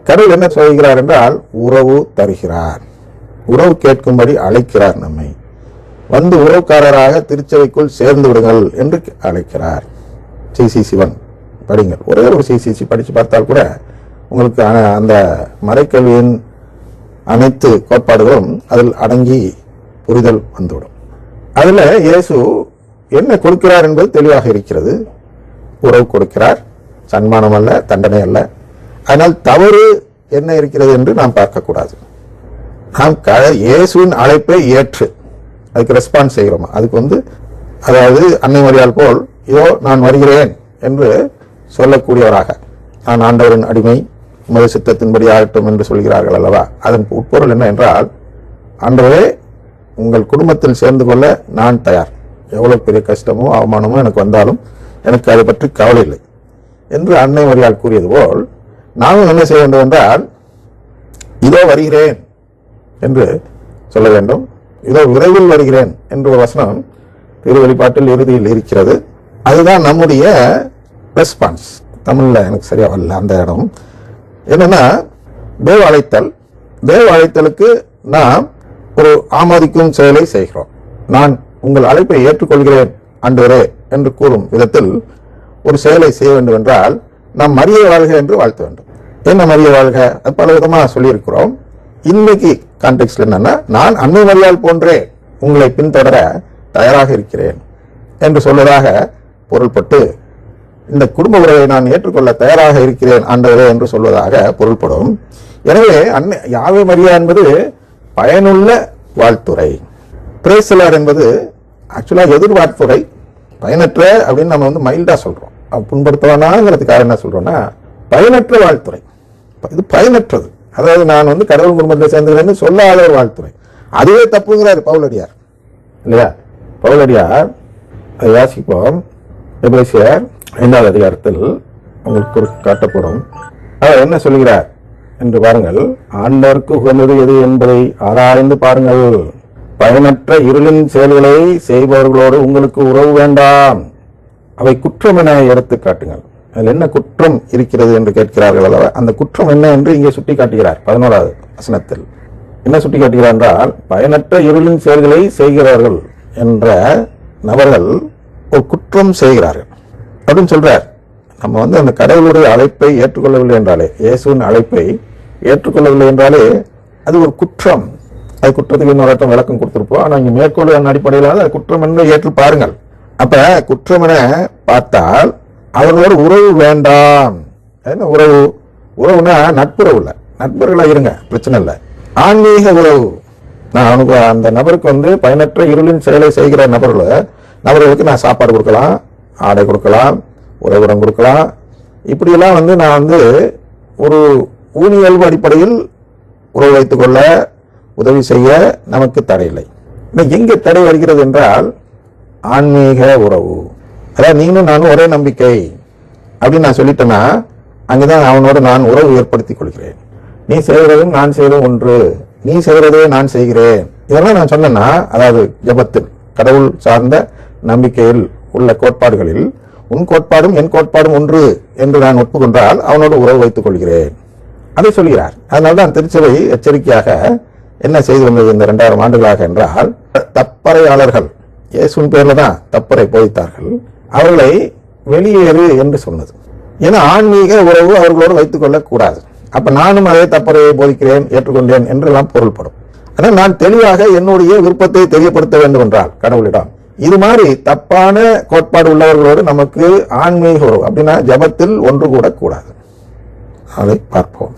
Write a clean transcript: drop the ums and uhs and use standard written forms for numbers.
கடவுள் என்ன சொல்கிறார் என்றால் உறவு தருகிறார், உறவு கேட்கும்படி அழைக்கிறார், நம்மை வந்து உறவுக்காரராக திருச்சபைக்குள் சேர்ந்து விடுங்கள் என்று அழைக்கிறார். CC1 படிங்கள், ஒரே ஒரு CCC படித்து பார்த்தால் கூட உங்களுக்கு அந்த மறைக்கல்வியின் அனைத்து கோட்பாடுகளும் அதில் அடங்கி புரிதல் வந்துவிடும். அதில் இயேசு என்ன கொடுக்கிறார் என்பது தெளிவாக இருக்கிறது. உறவு கொடுக்கிறார், சன்மானம் அல்ல, தண்டனை அல்ல. ஆனால் தவறு என்ன இருக்கிறது என்று நாம் பார்க்கக்கூடாது. நாம் இயேசுவின் அழைப்பை ஏற்று அதுக்கு ரெஸ்பான்ஸ் செய்கிறோமா, அதுக்கு அதாவது அன்னை மரியாள் போல் இதோ நான் வருகிறேன் என்று சொல்லக்கூடியவராக, நான் ஆண்டவரின் அடிமை, உமது சித்தத்தின்படி ஆகட்டும் என்று சொல்கிறார்கள் அல்லவா. அதன் உட்பொருள் என்ன என்றால், ஆண்டவரே உங்கள் குடும்பத்தில் சேர்ந்து கொள்ள நான் தயார், எவ்வளவு பெரிய கஷ்டமோ அவமானமோ எனக்கு வந்தாலும் எனக்கு அதை பற்றி கவலை இல்லை என்று அன்னை மரியாள் கூறியது போல் நாமும் என்ன செய்ய வேண்டும் என்றால், இதோ வருகிறேன் என்று சொல்ல வேண்டும். இதோ விரைவில் வருகிறேன் என்ற ஒரு வசனம் திருவெளிப்பாட்டில் இறுதியில் இருக்கிறது. அதுதான் நம்முடைய ரெஸ்பான்ஸ். தமிழ்ல எனக்கு சரியா வரல அந்த இடம். என்னன்னா, தேவ அழைத்தல், தேவ அழைத்தலுக்கு நாம் ஒரு ஆமோதிக்கும் செயலை செய்கிறோம். நான் உங்கள் அழைப்பை ஏற்றுக்கொள்கிறேன் ஆண்டவரே என்று கூறும் விதத்தில் ஒரு செயலை செய்ய வேண்டும் என்றால், நாம் மரியே வாழ்க என்று வாழ்த்த வேண்டும். என்ன மரியே வாழ்க, அது பல விதமா சொல்லியிருக்கிறோம். இன்னைக்கு கான்டெக்ட்ல என்னன்னா, நான் அன்னை மரியாள் போன்றே உங்களை பின்தொடர தயாராக இருக்கிறேன் என்று சொல்வதாக பொருள்பட்டு, இந்த குடும்ப உறவை நான் ஏற்றுக்கொள்ள தயாராக இருக்கிறேன் ஆண்டவரே என்று சொல்வதாக பொருள்படும். எனவே யாவே மரியா என்பது பயனுள்ள வாழ்த்துறை. பிரேசலர் என்பது ஆக்சுவலா எதிர்வாழ்த்துறை, பயனற்ற அப்படின்னு நம்ம மைல்டா சொல்றோம். புண்படுத்தவானாங்கிறதுக்காக என்ன சொல்றோம்னா, பயனற்ற வாழ்த்துறை. இது பயனற்றது, அதாவது நான் கடவுள் குடும்பத்தில் சேர்ந்துக்கிறேன்னு சொல்லாத ஒரு வாழ்த்துறை. அதுவே தப்புங்கிறார் பவுலடியார் இல்லையா. பவுலடியார் அதை வாசிப்போம். எபேசியர் 5வது அதிகாரத்தில் உங்களுக்கு காட்டப்படும். அவர் என்ன சொல்கிறார் என்று பாருங்கள். ஆண்டவருக்கு உகந்தது எது என்பதை ஆராய்ந்து பாருங்கள். பயனற்ற இருளின் செயல்களை செய்பவர்களோடு உங்களுக்கு உறவு வேண்டாம், அவை குற்றம் என எடுத்து காட்டுங்கள். அதில் என்ன குற்றம் இருக்கிறது என்று கேட்கிறார்கள் அல்லவா. அந்த குற்றம் என்ன என்று இங்கே சுட்டி காட்டுகிறார் 11வது வசனத்தில். என்ன சுட்டி காட்டுகிறார் என்றால், பயனற்ற இருளின் செயல்களை செய்கிறார்கள் என்ற நபர்கள் ஒரு குற்றம் செய்கிறார்கள் அப்படின்னு சொல்றார். நம்ம அந்த கடவுளுடைய அழைப்பை ஏற்றுக்கொள்ளவில்லை என்றாலே, இயேசுவின் அழைப்பை ஏற்றுக்கொள்ளவில்லை என்றாலே அது ஒரு குற்றம். அது குற்றத்துக்கு இன்னொரு விளக்கம் கொடுத்திருப்போம். ஆனால் இங்கே மேற்கொள்ளின் அடிப்படையில் அது குற்றம் என்று ஏற்று பாருங்கள். அப்ப குற்றம் என பார்த்தால் அவர்களோடு உறவு வேண்டாம். உறவு, உறவுனா நட்புறவு இல்லை, நட்புறவுல இருங்க, பிரச்சனை இல்லை. ஆன்மீக உறவு, நான் அவனுக்கு அந்த நபருக்கு பயனற்ற இருளின் செயலை செய்கிற நபர்களுக்கு நான் சாப்பாடு கொடுக்கலாம், ஆடை கொடுக்கலாம், உறைவிடம் கொடுக்கலாம். இப்படியெல்லாம் நான் ஒரு ஊனியல்பு அடிப்படையில் உறவு வைத்துக் கொள்ள உதவி செய்ய நமக்கு தடையில்லை. எங்கே தடை வருகிறது என்றால், ஆன்மீக உறவு. அதாவது நீங்களும் நானும் ஒரே நம்பிக்கை அப்படின்னு நான் சொல்லிட்டேன்னா, அங்கேதான் அவனோடு நான் உறவு ஏற்படுத்திக் கொள்கிறேன். நீ செய்கிறதும் நான் செய்வதும் ஒன்று, நீ செய்கிறதே நான் செய்கிறேன். இதெல்லாம் நான் சொன்னேன்னா, அதாவது ஜெபத்தில் கடவுள் சார்ந்த நம்பிக்கையில் உள்ள கோட்பாடுகளில் உன் கோட்பாடும் என் கோட்பாடும் ஒன்று என்று நான் ஒப்புக்கொண்டால் அவனோடு உறவு வைத்துக் கொள்கிறேன், அதை சொல்கிறார். அதனால்தான் திருச்சபை எச்சரிக்கையாக என்ன செய்து வந்தது இந்த 2000 ஆண்டுகளாக என்றால், தப்பறையாளர்கள் இயேசுவின் பேர்ல தான் தப்பறை போதித்தார்கள், அவர்களை வெளியேறு என்று சொன்னது. ஏன்னா ஆன்மீக உறவு அவர்களோடு வைத்துக் கொள்ளக் கூடாது. அப்ப நானும் அதே தப்பறையை போதிக்கிறேன், ஏற்றுக்கொண்டேன் என்றெல்லாம் பொருள்படும். ஆனால் நான் தெளிவாக என்னுடைய விருப்பத்தை தெரியப்படுத்த வேண்டும் என்றால் கடவுளிடம், இது மாதிரி தப்பான கோட்பாடு உள்ளவர்களோடு நமக்கு ஆன்மீக உறவு அப்படின்னா ஜபத்தில் ஒன்று கூட கூடாது. அதை பார்ப்போம்.